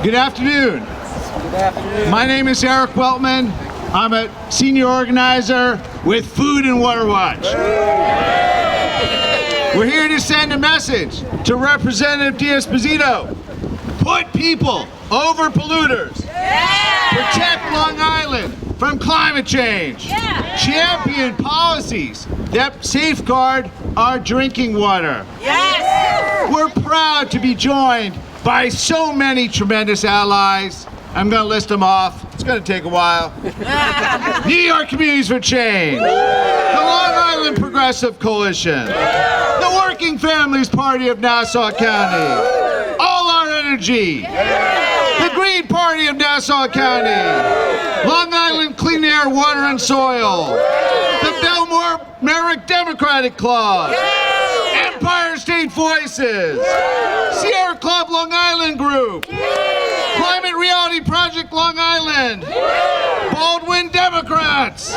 Good afternoon. Good afternoon. My name is Eric Weltman. I'm a senior organizer with Food and Water Watch. We're here to send a message to Representative D'Esposito. Put people over polluters. Protect Long Island from climate change. Champion policies that safeguard our drinking water. We're proud to be joined by so many tremendous allies. I'm going to list them off. It's going to take a while. New York Communities for Change, the Long Island Progressive Coalition, the Working Families Party of Nassau County, All Our Energy, the Green Party of Nassau County, Long Island Clean Air, Water and Soil, the Belmore Merrick Democratic Club, Empire State Voices, Sierra Club Long Island Group, Climate Reality Project Long Island, Baldwin Democrats,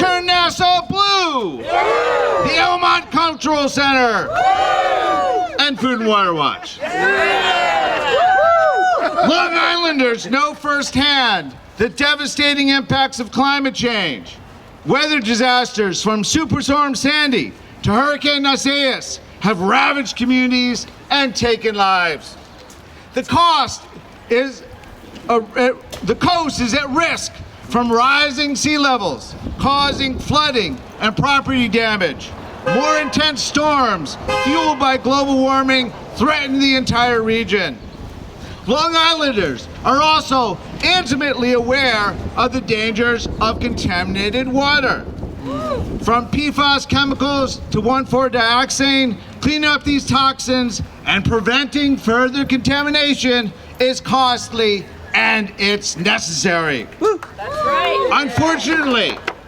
Turn Nassau Blue, the Elmont Cultural Center, and Food and Water Watch. Long Islanders know firsthand the devastating impacts of climate change. Weather disasters from Superstorm Sandy to Hurricane Isaias have ravaged communities and taken lives. The coast is at risk from rising sea levels, causing flooding and property damage. More intense storms fueled by global warming threaten the entire region. Long Islanders are also intimately aware of the dangers of contaminated water. From PFAS chemicals to 1,4-dioxane, cleaning up these toxins and preventing further contamination is costly and it's necessary. That's right.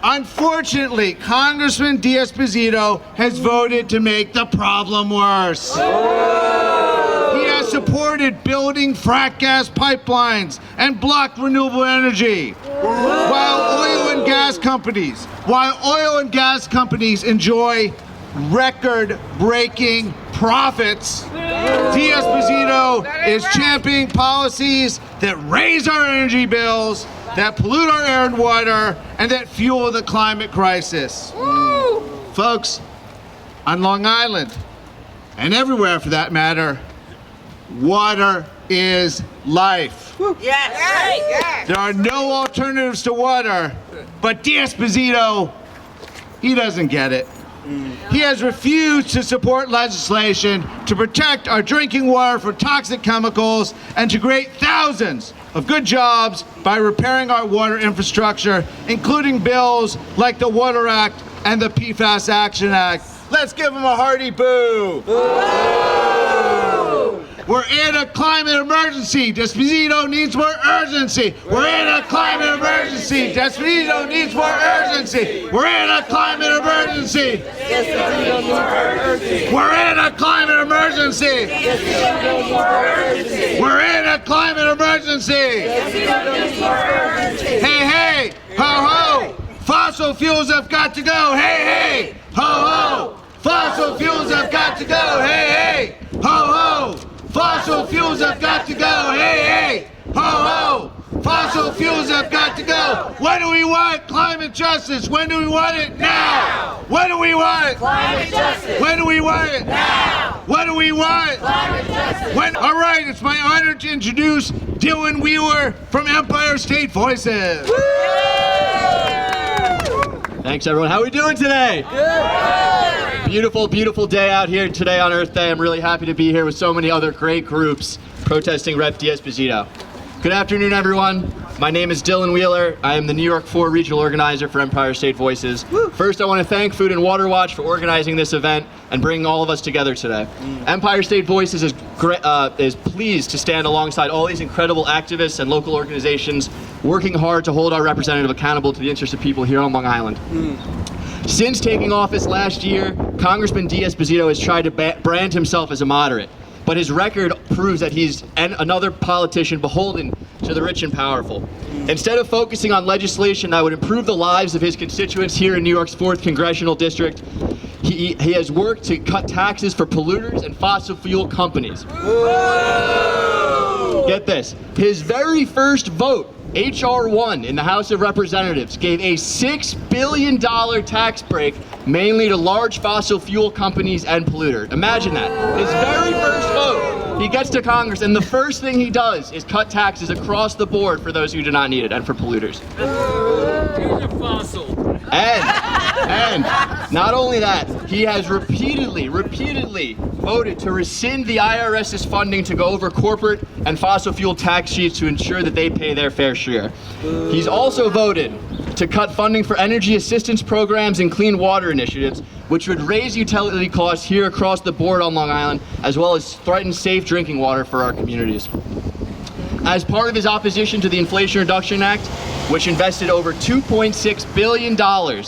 Unfortunately, Congressman D'Esposito has voted to make the problem worse. He has supported building frack gas pipelines and blocked renewable energy. While oil and gas companies enjoy record-breaking profits, D'Esposito is championing policies that raise our energy bills, that pollute our air and water, and that fuel the climate crisis. Folks, on Long Island, and everywhere for that matter, water is life. Yes. There are no alternatives to water, but D'Esposito, he doesn't get it. He has refused to support legislation to protect our drinking water from toxic chemicals and to create thousands of good jobs by repairing our water infrastructure, including bills like the Water Act and the PFAS Action Act. Let's give him a hearty boo. We're in a climate emergency. D'Esposito needs more urgency. We're in a climate emergency. D'Esposito needs more urgency. We're in a climate emergency. We're in a climate emergency. We're in a climate emergency. Hey, hey, ho, ho. Fossil fuels have got to go. Hey, hey, ho, ho. Fossil fuels have got to go. Hey, hey, ho, ho. Fossil fuels have got to go. Hey, hey, ho, ho. Fossil fuels have got to go. When do we want climate justice? When do we want it? Now. When do we want Climate justice. When do we want it? Now. What do we want? Climate justice. When? All right, it's my honor to introduce Dylan Wheeler from Empire State Voices. Thanks, everyone. How are we doing today? Good. Beautiful, beautiful day out here today on Earth Day. I'm really happy to be here with so many other great groups protesting Rep. D'Esposito. Good afternoon, everyone. My name is Dylan Wheeler. I am the New York 4 regional organizer for Empire State Voices. First, I want to thank Food and Water Watch for organizing this event and bringing all of us together today. Empire State Voices is pleased to stand alongside all these incredible activists and local organizations working hard to hold our representative accountable to the interests of people here on Long Island. Since taking office last year, Congressman D'Esposito has tried to brand himself as a moderate. But his record proves that he's another politician beholden to the rich and powerful. Instead of focusing on legislation that would improve the lives of his constituents here in New York's 4th Congressional District, he has worked to cut taxes for polluters and fossil fuel companies. Get this, his very first vote, H.R. 1 in the House of Representatives, gave a $6 billion tax break mainly to large fossil fuel companies and polluters. Imagine that. His very first vote, he gets to Congress, and the first thing he does is cut taxes across the board for those who do not need it and for polluters. And not only that, he has repeatedly voted to rescind the IRS's funding to go over corporate and fossil fuel tax sheets to ensure that they pay their fair share. He's also voted to cut funding for energy assistance programs and clean water initiatives, which would raise utility costs here across the board on Long Island, as well as threaten safe drinking water for our communities. As part of his opposition to the Inflation Reduction Act, which invested over $2.6 billion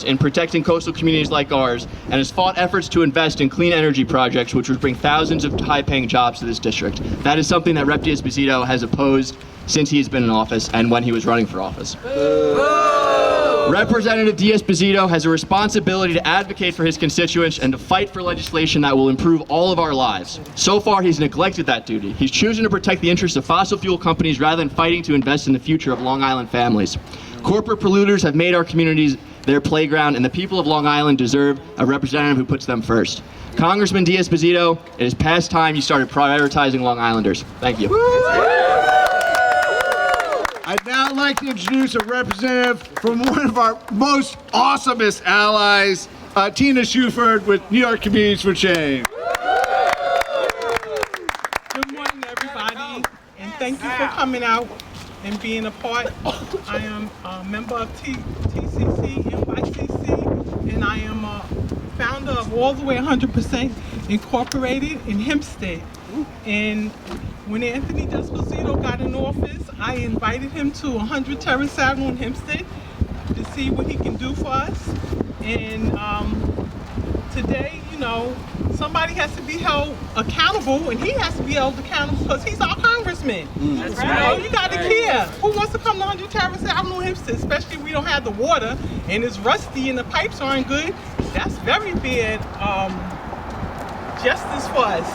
in protecting coastal communities like ours, and has fought efforts to invest in clean energy projects, which would bring thousands of high-paying jobs to this district. That is something that Rep. D'Esposito has opposed since he's been in office and when he was running for office. Representative D'Esposito has a responsibility to advocate for his constituents and to fight for legislation that will improve all of our lives. So far, he's neglected that duty. He's chosen to protect the interests of fossil fuel companies rather than fighting to invest in the future of Long Island families. Corporate polluters have made our communities their playground, and the people of Long Island deserve a representative who puts them first. Congressman D'Esposito, it is past time you started prioritizing Long Islanders. Thank you. I'd now like to introduce a representative from one of our most awesomest allies, Tina Shuford with New York Communities for Change. Good morning, everybody, and thank you for coming out and being a part. I am a member of TCC, NYCC, and I am a founder of All the Way 100% Incorporated in Hempstead. And when Anthony D'Esposito got in office, I invited him to 100 Terrace Avenue in Hempstead to see what he can do for us. And today, you know, somebody has to be held accountable, and he has to be held accountable because he's our congressman. That's You know, you gotta care. Who wants to come to 100 Terrace Avenue in Hempstead, especially if we don't have the water and it's rusty and the pipes aren't good? That's very bad justice for us.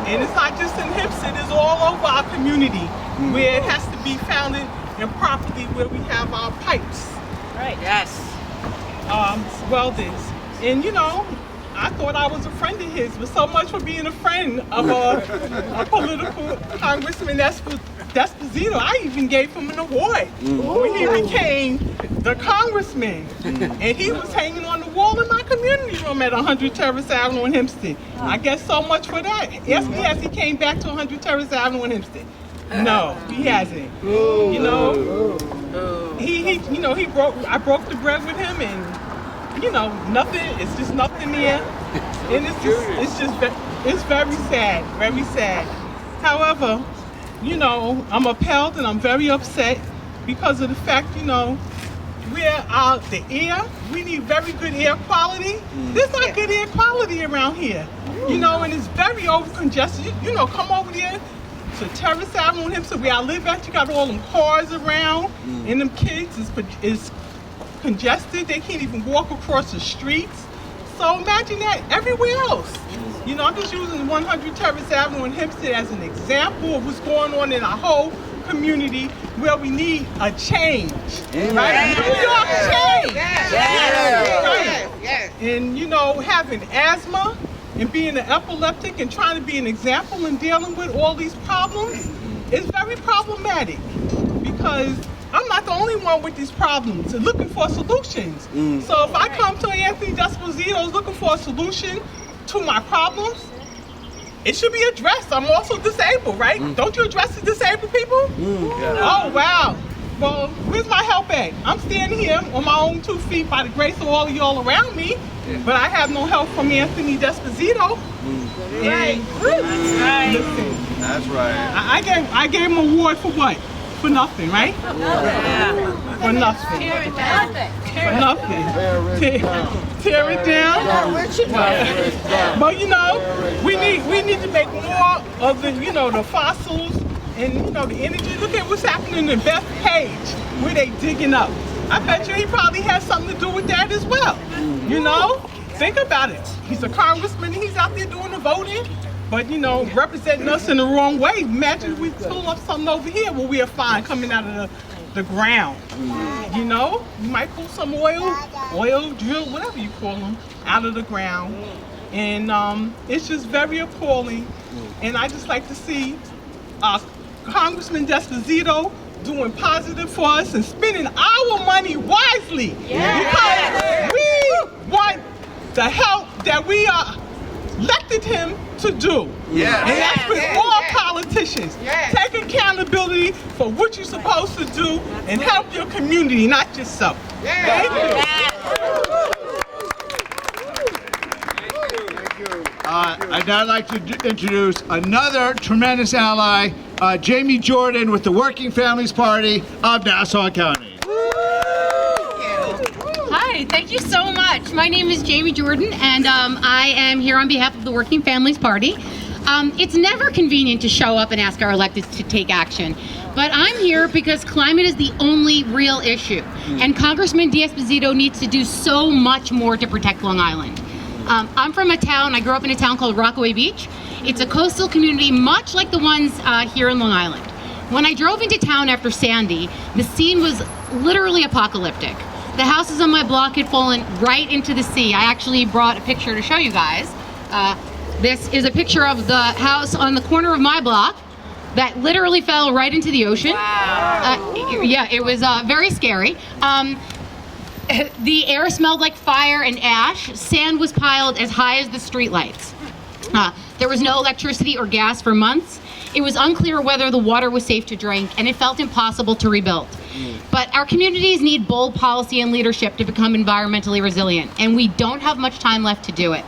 And it's not just in Hempstead, it's all over our community where it has to be founded and properly where we have our pipes. Right. Yes. Welders. And you know, I thought I was a friend of his, but so much for being a friend of a political congressman D'Esposito. I even gave him an award when he became the congressman. And he was hanging on the wall in my community room at 100 Terrace Avenue in Hempstead. I guess so much for that. Ask me, has he came back to 100 Terrace Avenue in Hempstead? No, he hasn't. You know, I broke the bread with him, and you know, nothing. It's just nothing there, and it's very sad, very sad. However, you know, I'm appalled and I'm very upset because of the fact, you know, the air, we need very good air quality. There's not good air quality around here, you know, and it's very over congested. You know, come over there to Terrace Avenue in Hempstead, where I live at. You got all them cars around, and them kids is congested. They can't even walk across the streets. So imagine that everywhere else. You know, I'm just using 100 Terrace Avenue in Hempstead as an example of what's going on in our whole community where we need a change. Right? New York change. Right. And you know, having asthma and being an epileptic and trying to be an example and dealing with all these problems is very problematic because I'm not the only one with these problems and looking for solutions. So if I come to Anthony D'Esposito looking for a solution to my problems, it should be addressed. I'm also disabled, right? Don't you address the disabled people? Oh, wow. Well, where's my help at? I'm standing here on my own 2 feet by the grace of all of y'all around me, but I have no help from Anthony D'Esposito. Right. That's right. Listen, That's right. I gave him an award for what? For nothing, right? Yeah. For nothing. Tear it down. For nothing. Tear it down. But you know, we need to make more of the, you know, the fossils and you know the energy. Look at what's happening in Beth Page, where they digging up. I bet you he probably has something to do with that as well. You know, think about it. He's a congressman. And he's out there doing the voting. but you know, representing us in the wrong way. Imagine if we pull up something over here where we are fine coming out of the ground. You know, you might pull some oil drill, whatever you call them, out of the ground. And it's just very appalling. And I just like to see Congressman Zebo doing positive for us and spending our money wisely. Because we want the help that we elected him to do. And that's with all politicians. Take accountability for what you're supposed to do and help your community, not yourself. Thank you. I'd now like to introduce another tremendous ally, Jamie Jordan with the Working Families Party of Nassau County. Hi, thank you so much. My name is Jamie Jordan, and I am here on behalf of the Working Families Party. It's never convenient to show up and ask our electeds to take action, but I'm here because climate is the only real issue, and Congressman D'Esposito needs to do so much more to protect Long Island. I'm from a town, I grew up in a town called Rockaway Beach. It's a coastal community much like the ones here in Long Island. When I drove into town after Sandy, the scene was literally apocalyptic. The houses on my block had fallen right into the sea. I actually brought a picture to show you guys. This is a picture of the house on the corner of my block that literally fell right into the ocean. Wow. Yeah, it was very scary. The air smelled like fire and ash. Sand was piled as high as the streetlights. There was no electricity or gas for months. It was unclear whether the water was safe to drink, and it felt impossible to rebuild. But our communities need bold policy and leadership to become environmentally resilient, and we don't have much time left to do it.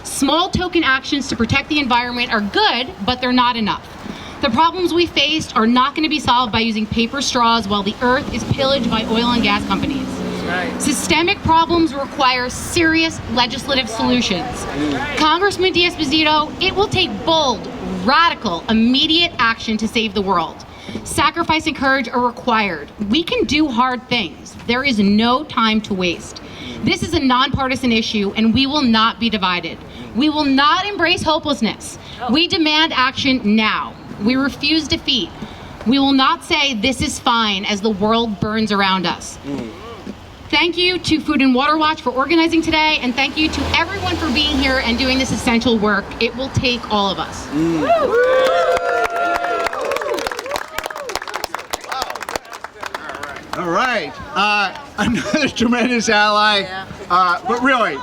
Small token actions to protect the environment are good, but they're not enough. The problems we faced are not going to be solved by using paper straws while the earth is pillaged by oil and gas companies. Systemic problems require serious legislative solutions. Congressman D'Esposito, it will take bold, radical, immediate action to save the world. Sacrifice and courage are required. We can do hard things. There is no time to waste. This is a nonpartisan issue, and we will not be divided. We will not embrace hopelessness. We demand action now. We refuse defeat. We will not say this is fine as the world burns around us. Thank you to Food and Water Watch for organizing today, and thank you to everyone for being here and doing this essential work. It will take all of us. All right, another tremendous ally, but really,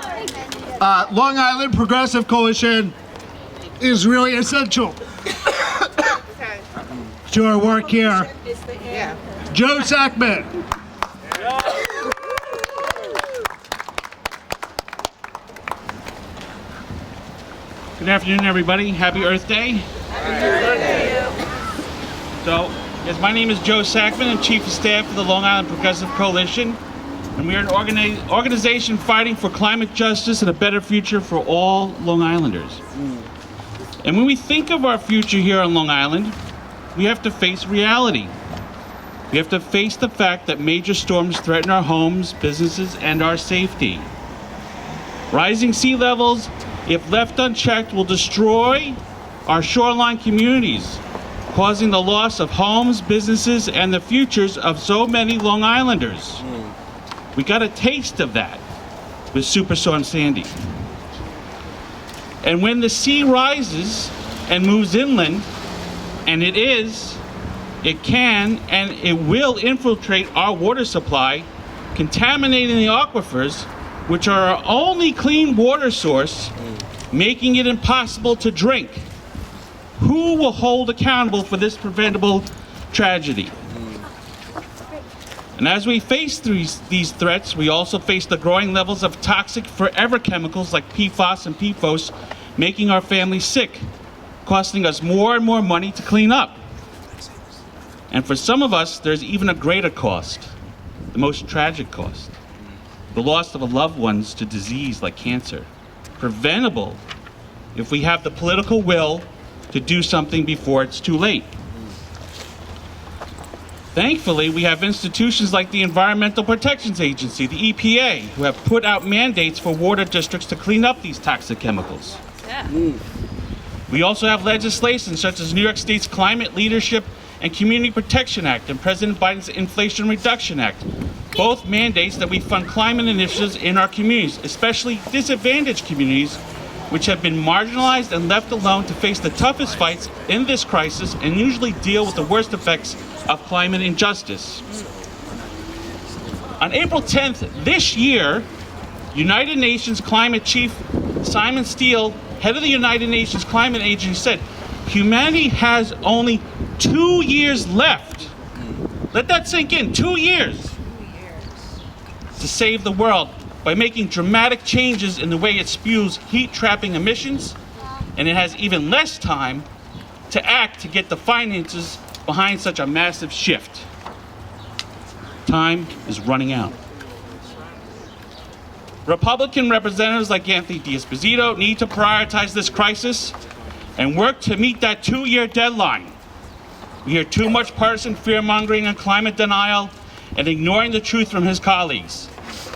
Long Island Progressive Coalition is really essential to our work here. Joe Sackman. Good afternoon, everybody. Happy Earth Day. Happy birthday. So, yes, my name is Joe Sackman. I'm Chief of Staff for the Long Island Progressive Coalition. And we are an organization fighting for climate justice and a better future for all Long Islanders. And when we think of our future here on Long Island, we have to face reality. We have to face the fact that major storms threaten our homes, businesses, and our safety. Rising sea levels, if left unchecked, will destroy our shoreline communities, causing the loss of homes, businesses, and the futures of so many Long Islanders. We got a taste of that with Superstorm Sandy. And when the sea rises and moves inland, and it can and it will infiltrate our water supply, contaminating the aquifers, which are our only clean water source, making it impossible to drink. Who will hold accountable for this preventable tragedy? And as we face these threats, we also face the growing levels of toxic forever chemicals like PFAS and PFOS, making our families sick, costing us more and more money to clean up. And for some of us, there's even a greater cost, the most tragic cost, the loss of loved ones to disease like cancer, preventable if we have the political will to do something before it's too late. Thankfully, we have institutions like the Environmental Protection Agency, the EPA, who have put out mandates for water districts to clean up these toxic chemicals. We also have legislation such as New York State's Climate Leadership and Community Protection Act and President Biden's Inflation Reduction Act. Both mandates that we fund climate initiatives in our communities, especially disadvantaged communities, which have been marginalized and left alone to face the toughest fights in this crisis and usually deal with the worst effects of climate injustice. On April 10th this year, United Nations Climate Chief Simon Steele, head of the United Nations Climate Agency, said, humanity has only 2 years left. Let that sink in, 2 years. To save the world by making dramatic changes in the way it spews heat-trapping emissions, and it has even less time to act to get the finances behind such a massive shift. Time is running out. Republican representatives like Anthony D'Esposito need to prioritize this crisis and work to meet that 2-year deadline. We hear too much partisan fear-mongering and climate denial and ignoring the truth from his colleagues.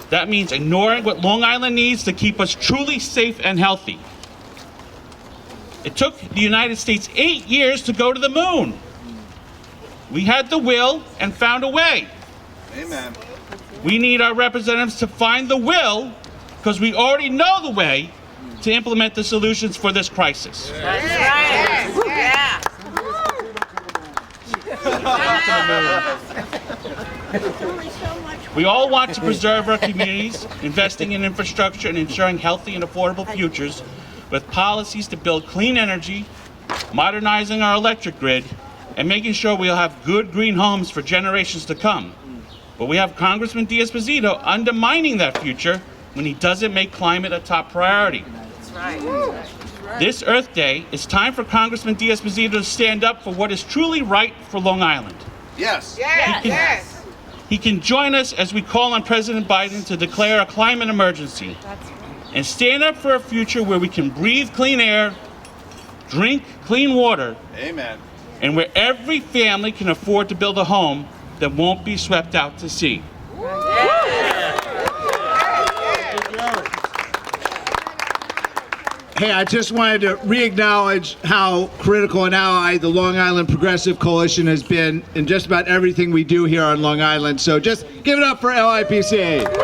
That means ignoring what Long Island needs to keep us truly safe and healthy. It took the United States 8 years to go to the moon. We had the will and found a way. Amen. We need our representatives to find the will, because we already know the way to implement the solutions for this crisis. That's right. Yeah. We all want to preserve our communities, investing in infrastructure and ensuring healthy and affordable futures with policies to build clean energy, modernizing our electric grid, and making sure we'll have good green homes for generations to come. But we have Congressman D'Esposito undermining that future when he doesn't make climate a top priority. That's right. This Earth Day, it's time for Congressman D'Esposito to stand up for what is truly right for Long Island. Yes. Yes. He can join us as we call on President Biden to declare a climate emergency and stand up for a future where we can breathe clean air, drink clean water, Amen. and where every family can afford to build a home that won't be swept out to sea. Hey, I just wanted to re-acknowledge how critical an ally the Long Island Progressive Coalition has been in just about everything we do here on Long Island. So just give it up for LIPC, Long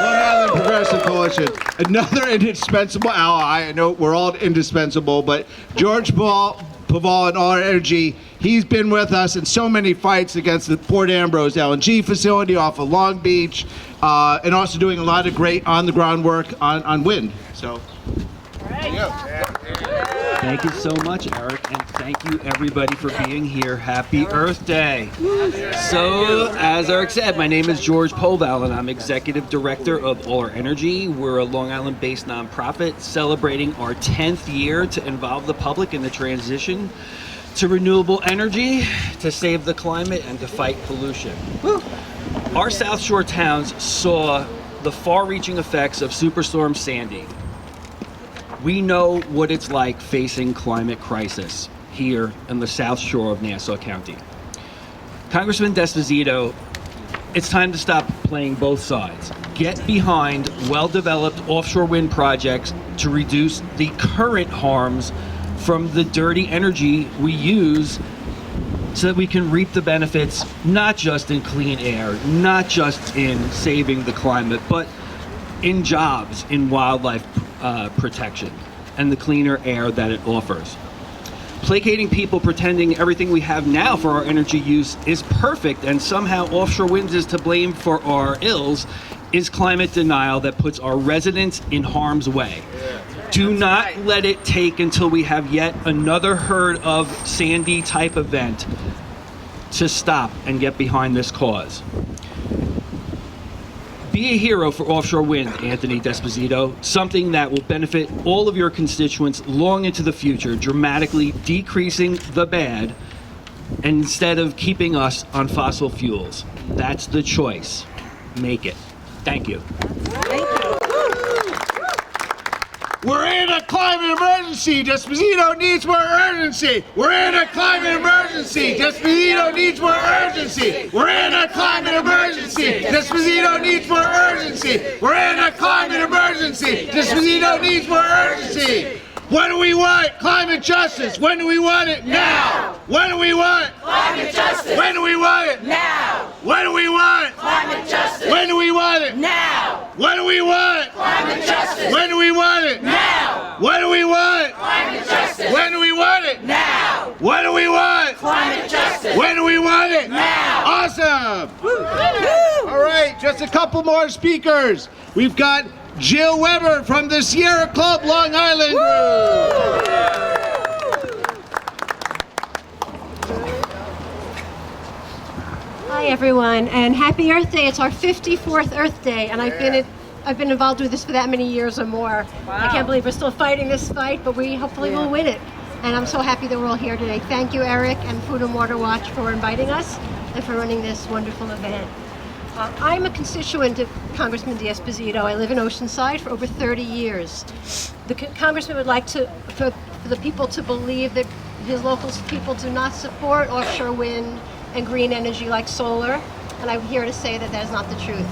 Island Progressive Coalition. Another indispensable ally. I know we're all indispensable, but George Paval and All Our Energy, he's been with us in so many fights against the Port Ambrose LNG facility off of Long Beach, and also doing a lot of great on-the-ground work on wind. So. Thank you so much, Eric, and thank you everybody for being here. Happy Earth Day. So, as Eric said, my name is George Poval, and I'm Executive Director of All Our Energy. We're a Long Island-based nonprofit celebrating our 10th year to involve the public in the transition to renewable energy, to save the climate, and to fight pollution. Our South Shore towns saw the far-reaching effects of Superstorm Sandy. We know what it's like facing climate crisis here in the South Shore of Nassau County. Congressman D'Esposito, it's time to stop playing both sides. Get behind well-developed offshore wind projects to reduce the current harms from the dirty energy we use so that we can reap the benefits not just in clean air, not just in saving the climate, but in jobs, in wildlife protection, and the cleaner air that it offers. Placating people pretending everything we have now for our energy use is perfect and somehow offshore winds is to blame for our ills is climate denial that puts our residents in harm's way. Do not let it take until we have yet another herd of Sandy type event to stop and get behind this cause. Be a hero for offshore wind, Anthony D'Esposito, something that will benefit all of your constituents long into the future, dramatically decreasing the bad instead of keeping us on fossil fuels. That's the choice. Make it. Thank you. We're in a climate emergency. D'Esposito needs more urgency. We're in a climate emergency. D'Esposito needs more urgency. We're in a climate emergency. D'Esposito needs more urgency. We're in a climate emergency. D'Esposito needs more urgency. When do we want climate justice? When do we want it? Now! When do we want Climate justice. When do we want it? Now. When do we want Climate justice. When do we want it? Now. When do we want Climate justice. When do we want it? Now. When do we want Climate justice. When do we want it? Now. When do we want Climate justice. When do we want it? Now. Awesome! All right, just a couple more speakers. We've got Jill Weber from the Sierra Club Long Island Group. Hi everyone, and happy Earth Day. It's our 54th Earth Day, and I've been involved with this for that many years or more. I can't believe we're still fighting this fight, but we hopefully will win it. And I'm so happy that we're all here today. Thank you, Eric and Food and Water Watch, for inviting us and for running this wonderful event. I'm a constituent of Congressman D'Esposito. I live in Oceanside for over 30 years. The Congressman would like for the people to believe that his local people do not support offshore wind and green energy like solar, and I'm here to say that that is not the truth.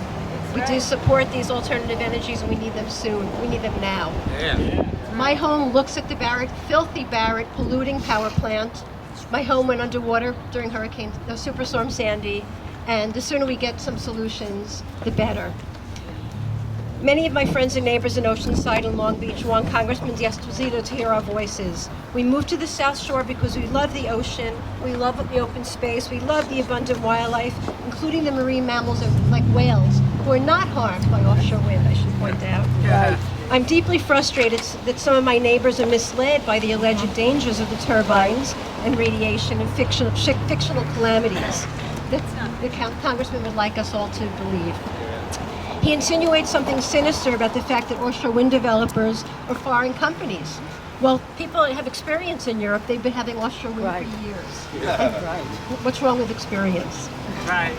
We do support these alternative energies, and we need them soon. We need them now. My home looks at the filthy Barrett polluting power plant. My home went underwater during Superstorm Sandy, and the sooner we get some solutions, the better. Many of my friends and neighbors in Oceanside and Long Beach want Congressman D'Esposito to hear our voices. We moved to the South Shore because we love the ocean, we love the open space, we love the abundant wildlife, including the marine mammals like whales, who are not harmed by offshore wind, I should point out. Right. I'm deeply frustrated that some of my neighbors are misled by the alleged dangers of the turbines and radiation and fictional calamities that the Congressman would like us all to believe. He insinuates something sinister about the fact that offshore wind developers are foreign companies. Well, people have experience in Europe. They've been having offshore wind for years. What's wrong with experience? Right.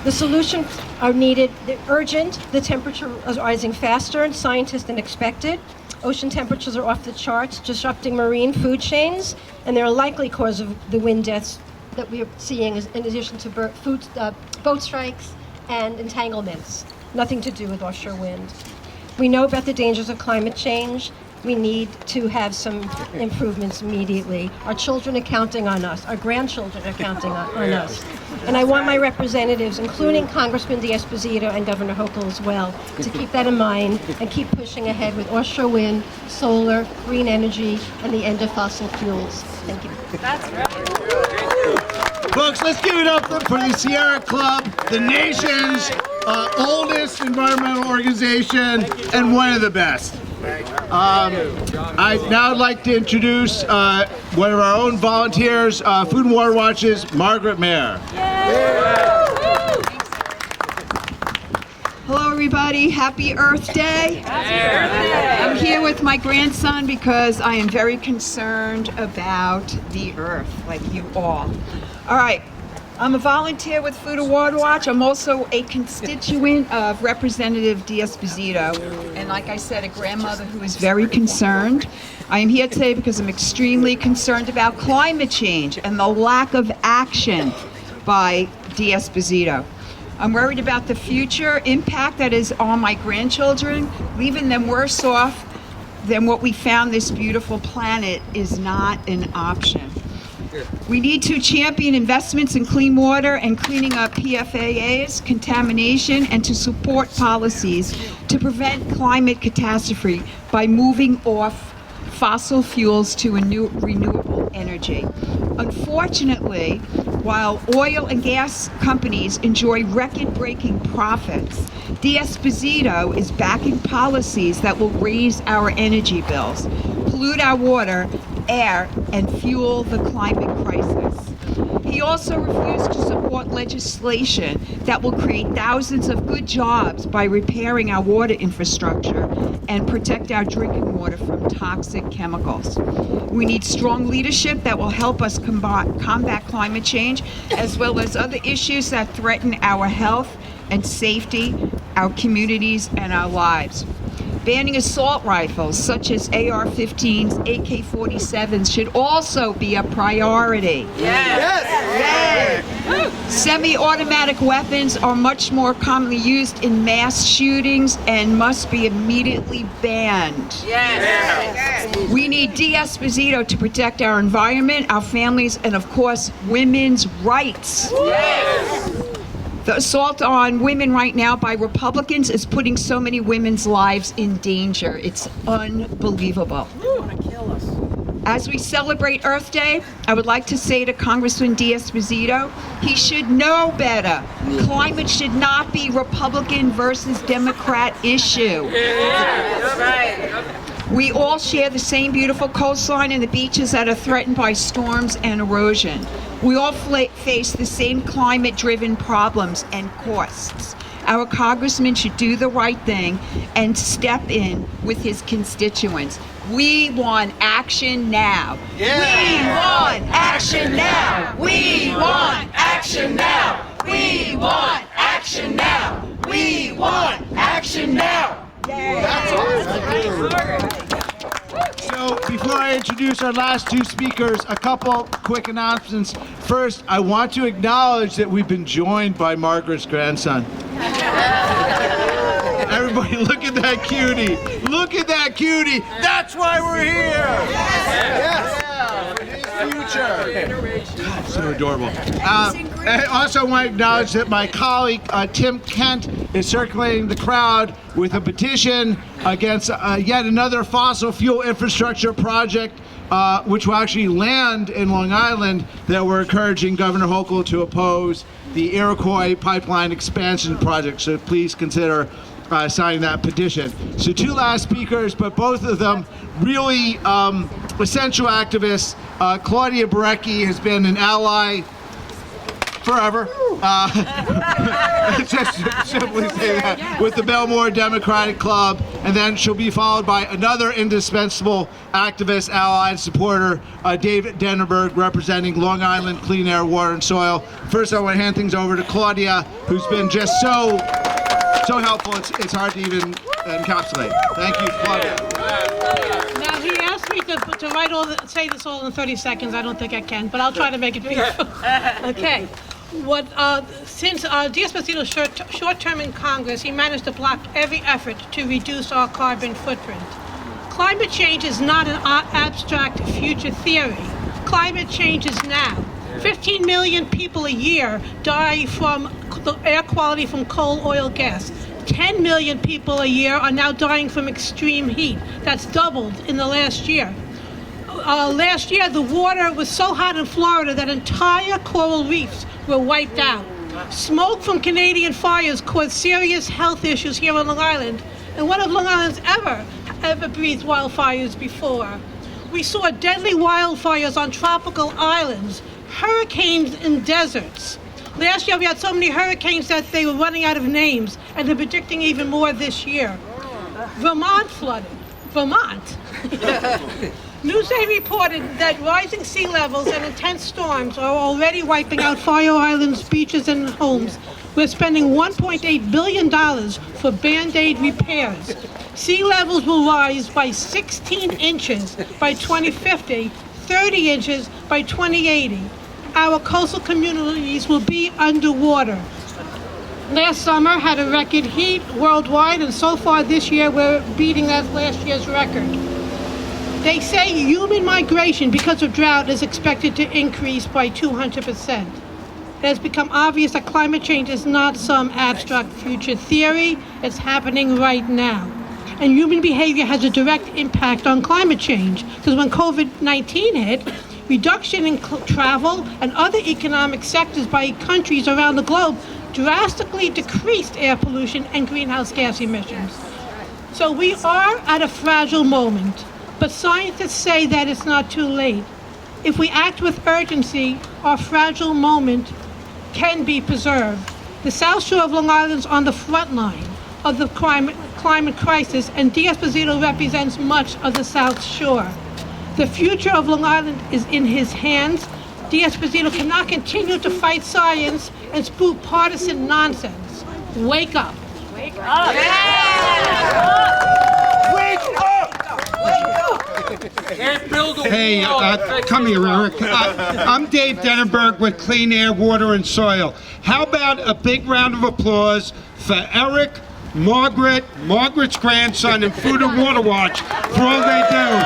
The solutions are needed. They're urgent. The temperature is rising faster than scientists expected. Ocean temperatures are off the charts, disrupting marine food chains, and they're a likely cause of the wind deaths that we are seeing in addition to boat strikes and entanglements. Nothing to do with offshore wind. We know about the dangers of climate change. We need to have some improvements immediately. Our children are counting on us. Our grandchildren are counting on us. And I want my representatives, including Congressman D'Esposito and Governor Hochul as well, to keep that in mind and keep pushing ahead with offshore wind, solar, green energy, and the end of fossil fuels. Thank you. Folks, let's give it up for the Sierra Club, the nation's oldest environmental organization and one of the best. I'd now like to introduce one of our own volunteers, Food and Water Watch's Margaret Mayer. Hello everybody, happy Earth Day. I'm here with my grandson because I am very concerned about the Earth, like you all. All right, I'm a volunteer with Food and Water Watch. I'm also a constituent of Representative D'Esposito. And like I said, a grandmother who is very concerned. I am here today because I'm extremely concerned about climate change and the lack of action by D'Esposito. I'm worried about the future impact that is on my grandchildren, leaving them worse off than what we found this beautiful planet is not an option. We need to champion investments in clean water and cleaning up PFAS, contamination, and to support policies to prevent climate catastrophe by moving off fossil fuels to a new renewable energy. Unfortunately, while oil and gas companies enjoy record-breaking profits, D'Esposito is backing policies that will raise our energy bills, pollute our water, air, and fuel the climate crisis. He also refused to support legislation that will create thousands of good jobs by repairing our water infrastructure and protect our drinking water from toxic chemicals. We need strong leadership that will help us combat climate change, as well as other issues that threaten our health and safety, our communities, and our lives. Banning assault rifles such as AR-15s, AK-47s should also be a priority. Semi-automatic weapons are much more commonly used in mass shootings and must be immediately banned. We need de-Esposito to protect our environment, our families, and of course, women's rights. The assault on women right now by Republicans is putting so many women's lives in danger. It's unbelievable. As we celebrate Earth Day, I would like to say to Congressman de-Esposito, he should know better. Climate should not be Republican versus Democrat issue. We all share the same beautiful coastline and the beaches that are threatened by storms and erosion. We all face the same climate-driven problems and costs. Our congressman should do the right thing and step in with his constituents. We want action now. We want action now. We want action now. We want action now. We want action now. So before I introduce our last two speakers, a couple quick announcements. First, I want to acknowledge that we've been joined by Margaret's grandson. Everybody, look at that cutie. Look at that cutie. That's why we're here. Future. So adorable. I also want to acknowledge that my colleague Tim Kent is circulating the crowd with a petition against yet another fossil fuel infrastructure project, which will actually land in Long Island, that we're encouraging Governor Hochul to oppose the Iroquois pipeline expansion project. So please consider signing that petition. So two last speakers, but both of them really essential activists. Claudia Barecki has been an ally forever. Just simply say that, with the Belmore Democratic Club, and then she'll be followed by another indispensable activist, ally, and supporter, David Denenberg, representing Long Island Clean Air, Water, and Soil. First, I want to hand things over to Claudia, who's been just so helpful. It's hard to even encapsulate. Thank you, Claudia. Now, he asked me to say this all in 30 seconds. I don't think I can, but I'll try to make it brief. Okay. Since de-Esposito's short-term in Congress, he managed to block every effort to reduce our carbon footprint. Climate change is not an abstract future theory. Climate change is now. 15 million people a year die from the air quality from coal, oil, gas. 10 million people a year are now dying from extreme heat. That's doubled in the last year. Last year, the water was so hot in Florida that entire coral reefs were wiped out. Smoke from Canadian fires caused serious health issues here on Long Island, and one of Long Island's ever breathed wildfires before. We saw deadly wildfires on tropical islands, hurricanes in deserts. Last year we had so many hurricanes that they were running out of names, and they're predicting even more this year. Vermont flooded. Vermont. Newsday reported that rising sea levels and intense storms are already wiping out Fire Island's beaches and homes. We're spending $1.8 billion for Band-Aid repairs. Sea levels will rise by 16 inches by 2050, 30 inches by 2080. Our coastal communities will be underwater. Last summer had a record heat worldwide, and so far this year we're beating that last year's record. They say human migration because of drought is expected to increase by 200%. It has become obvious that climate change is not some abstract future theory. It's happening right now. And human behavior has a direct impact on climate change, because when COVID-19 hit, reduction in travel and other economic sectors by countries around the globe drastically decreased air pollution and greenhouse gas emissions. So we are at a fragile moment, but scientists say that it's not too late. If we act with urgency, our fragile moment can be preserved. The South Shore of Long Island is on the front line of the climate crisis, and de-Esposito represents much of the South Shore. The future of Long Island is in his hands. De-Esposito cannot continue to fight science and spook partisan nonsense. Wake up. Wake up. Yeah. Hey, come here, Eric. I'm Dave Denenberg with Clean Air, Water, and Soil. How about a big round of applause for Eric, Margaret's grandson, and Food and Water Watch for all they do.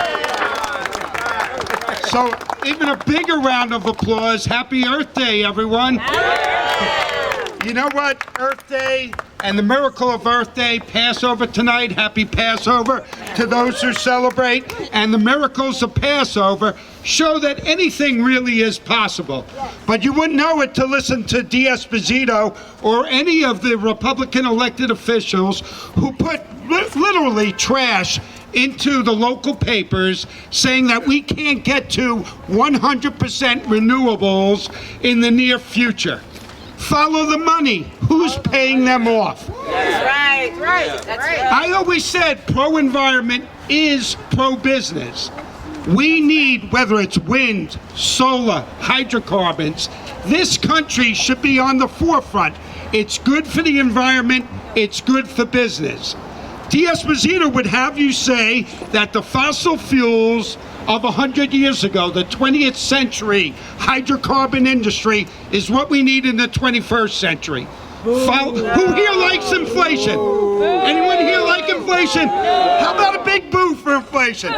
So, even a bigger round of applause. Happy Earth Day, everyone. You know what? Earth Day and the miracle of Earth Day, Passover tonight, happy Passover to those who celebrate, and the miracles of Passover show that anything really is possible. But you wouldn't know it to listen to D'Esposito or any of the Republican elected officials who put literally trash into the local papers saying that we can't get to 100% renewables in the near future. Follow the money. Who's paying them off? That's right. That's right. I always said pro-environment is pro-business. We need, whether it's wind, solar, hydrocarbons, this country should be on the forefront. It's good for the environment. It's good for business. D'Esposito would have you say that the fossil fuels of 100 years ago, the 20th century hydrocarbon industry, is what we need in the 21st century. Who here likes inflation? Anyone here like inflation? How about a big boo for inflation?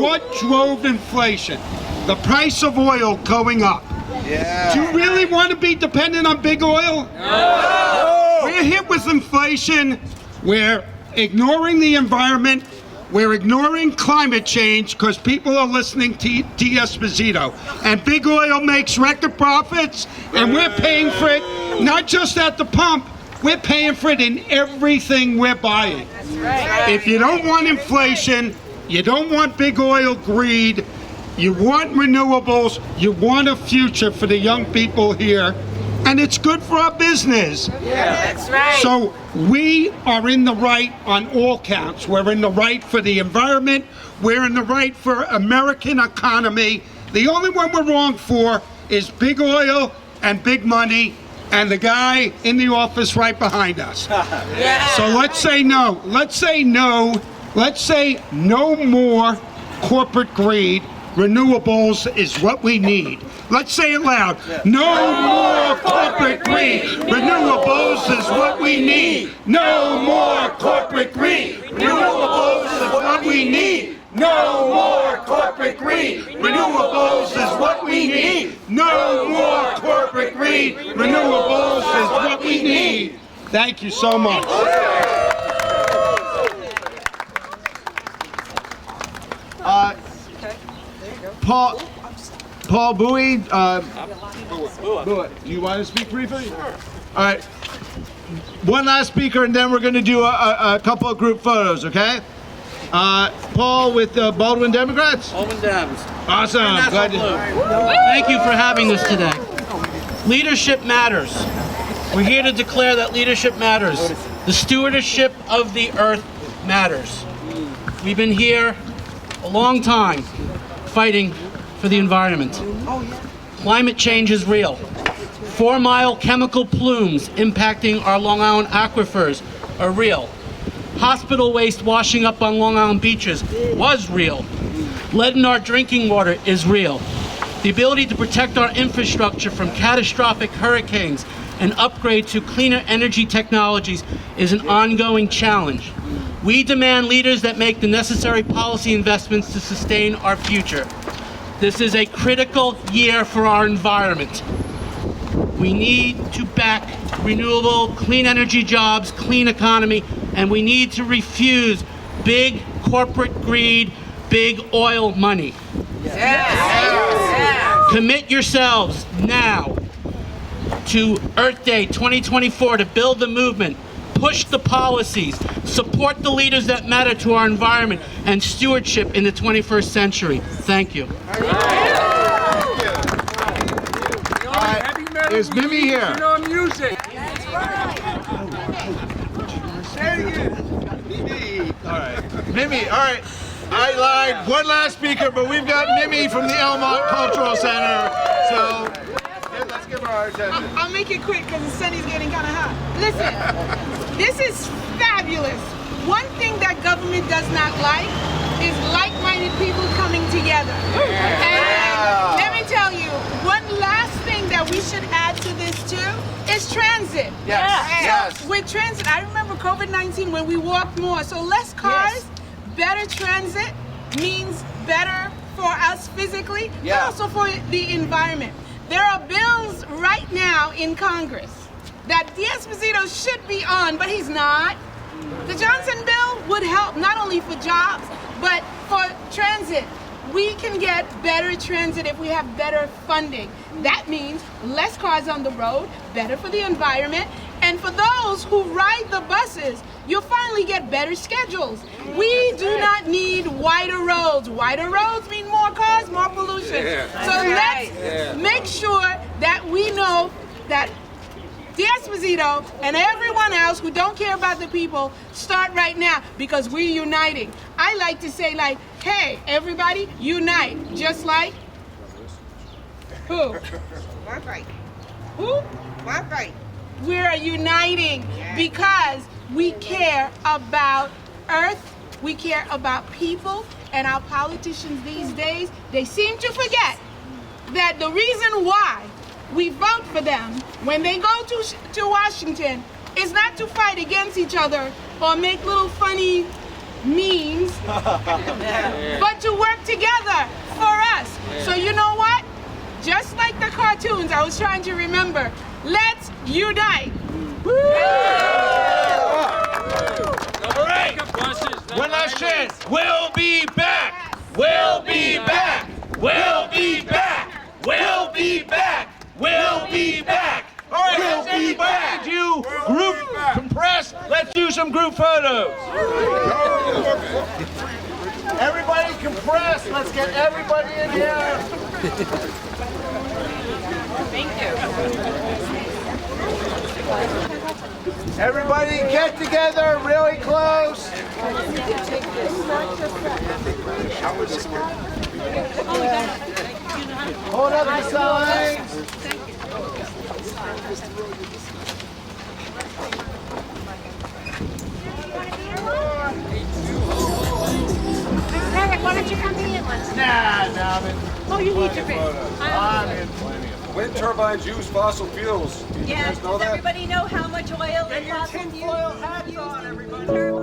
What drove inflation? The price of oil going up. Yeah. Do you really want to be dependent on big oil? No. We're hit with inflation. We're ignoring the environment. We're ignoring climate change because people are listening to D'Esposito. And big oil makes record profits, and we're paying for it not just at the pump, we're paying for it in everything we're buying. That's right. If you don't want inflation, you don't want big oil greed, you want renewables, you want a future for the young people here, and it's good for our business. Yeah, that's right. So we are in the right on all counts. We're in the right for the environment. We're in the right for American economy. The only one we're wrong for is big oil and big money and the guy in the office right behind us. Yeah. So let's say no. Let's say no. Let's say no more corporate greed. Renewables is what we need. Let's say it loud. No more corporate greed. Renewables is what we need. No more corporate greed. Renewables is what we need. No more corporate greed. Renewables is what we need. No more corporate greed. Renewables is what we need. Thank you so much. Paul Bowie, do you want to speak briefly? Sure. All right. One last speaker, and then we're going to do a couple of group photos, okay? Paul with Baldwin Democrats? Baldwin Dems. Awesome. Glad to... Thank you for having this today. Leadership matters. We're here to declare that leadership matters. The stewardship of the earth matters. We've been here a long time fighting for the environment. Climate change is real. 4-mile chemical plumes impacting our Long Island aquifers are real. Hospital waste washing up on Long Island beaches was real. Lead in our drinking water is real. The ability to protect our infrastructure from catastrophic hurricanes and upgrade to cleaner energy technologies is an ongoing challenge. We demand leaders that make the necessary policy investments to sustain our future. This is a critical year for our environment. We need to back renewable, clean energy jobs, clean economy, and we need to refuse big corporate greed, big oil money. Yes. Commit yourselves now to Earth Day 2024 to build the movement, push the policies, support the leaders that matter to our environment and stewardship in the 21st century. Thank you. Is Mimi here? You know music. All right. Mimi, all right. I lied. One last speaker, but we've got Mimi from the Elmont Cultural Center. So let's give her I'll make it quick because the sun is getting kind of hot. Listen, this is fabulous. One thing that government does not like is like-minded people coming together. And let me tell you, one last thing that we should add to this too is transit. Yes. So with transit, I remember COVID-19 when we walked more. So less cars, better transit means better for us physically, but also for the environment. There are bills right now in Congress that Esposito should be on, but he's not. The Johnson bill would help not only for jobs, but for transit. We can get better transit if we have better funding. That means less cars on the road, better for the environment, and for those who ride the buses, you'll finally get better schedules. We do not need wider roads. Wider roads mean more cars, more pollution. So let's make sure that we know that Esposito and everyone else who don't care about the people start right now because we're uniting. I like to say like, hey, everybody, unite. Just like who? Who? We're uniting because we care about Earth, we care about people, and our politicians these days, they seem to forget that the reason why we vote for them when they go to Washington is not to fight against each other or make little funny memes, but to work together for us. So you know what? Just like the cartoons, I was trying to remember, let's unite. All right. One last chance. We'll be back. We'll be back. We'll be back. We'll be back. We'll be back. All right, let's everybody do group compress. Let's do some group photos. Everybody compress. Let's get everybody in here. Thank you. Everybody get together really close. Hold up the signs. Eric, why don't you come in once? Nah, I'm in. Oh, you need to be. I'm in plenty of. Wind turbines use fossil fuels. Yeah, does everybody know how much oil and fossil fuels is used in wind turbines?